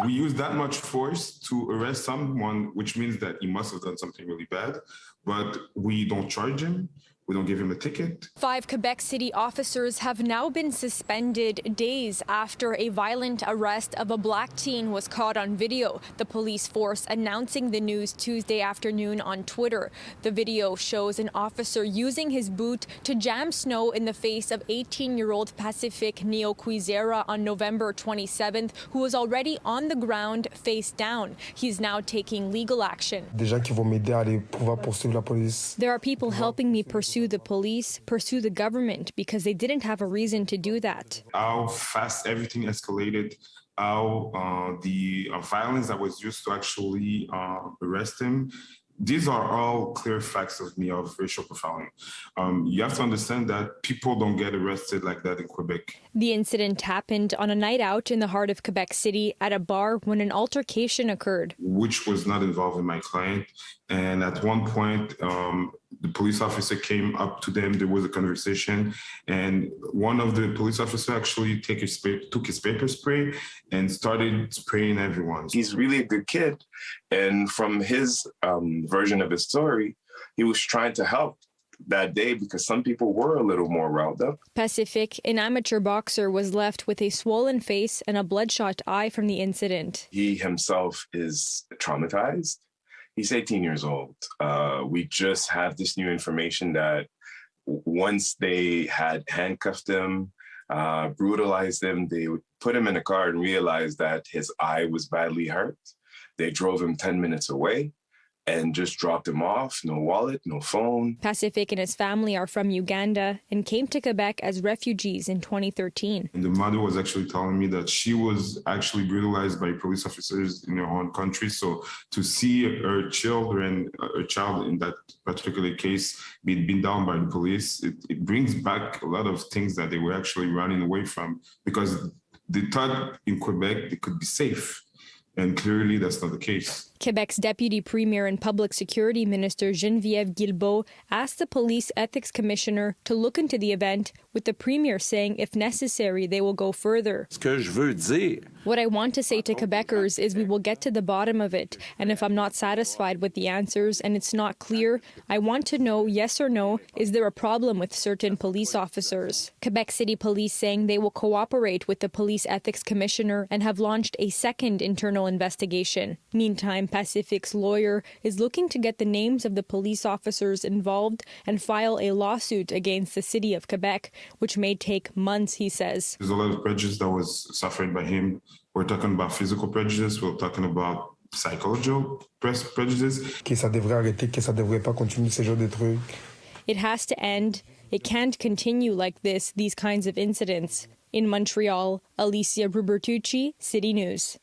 We use that much force to arrest someone, which means that he must have done something really bad, but we don't charge him. We don't give him a ticket. 5 Quebec City officers have now been suspended days after a violent arrest of a black teen was caught on video. The police force announcing the news Tuesday afternoon on Twitter. The video shows an officer using his boot to jam snow in the face of 18-year-old Pacific Neo-Quizera on November 27th, who was already on the ground face down. He's now taking legal action. Des gens qui vont m'aider à aller pouvoir poursuivre la police. There are people helping me pursue the police, pursue the government, because they didn't have a reason to do that. How fast everything escalated, how the violence that was used to actually arrest him. These are all clear facts of racial profiling. You have to understand that people don't get arrested like that in Quebec. The incident happened on a night out in the heart of Quebec City at a bar when an altercation occurred. Which was not involving my client. And at one point, the police officer came up to them. There was a conversation. And one of the police officers actually took his paper spray and started spraying everyone. He's really a good kid. And from his version of his story, he was trying to help that day because some people were a little more riled up. Pacific, an amateur boxer, was left with a swollen face and a bloodshot eye from the incident. He himself is traumatized. He's 18 years old. We just have this new information that once they had handcuffed him, brutalized him, they put him in a car and realized that his eye was badly hurt. They drove him 10 minutes away and just dropped him off. No wallet, no phone. Pacific and his family are from Uganda and came to Quebec as refugees in 2013. And the mother was actually telling me that she was actually brutalized by police officers in her own country. So to see her child in that particular case being down by the police, it brings back a lot of things that they were actually running away from because they thought in Quebec they could be safe. And clearly, that's not the case. Quebec's Deputy Premier and Public Security Minister Geneviève Guilbeault asked the Police Ethics Commissioner to look into the event, with the Premier saying if necessary, they will go further. What I want to say to Quebecers is we will get to the bottom of it. And if I'm not satisfied with the answers and it's not clear, I want to know, yes or no, is there a problem with certain police officers? Quebec City Police saying they will cooperate with the Police Ethics Commissioner and have launched a second internal investigation. Meantime, Pacific's lawyer is looking to get the names of the police officers involved and file a lawsuit against the city of Quebec, which may take months, he says. There's a lot of prejudice that was suffered by him. We're talking about physical prejudice. We're talking about psychological prejudice. Que ça devrait arrêter, que ça devrait pas continuer ce genre de trucs. It has to end. It can't continue like this, these kinds of incidents. In Montreal, Alyssia Rubertucci, City News.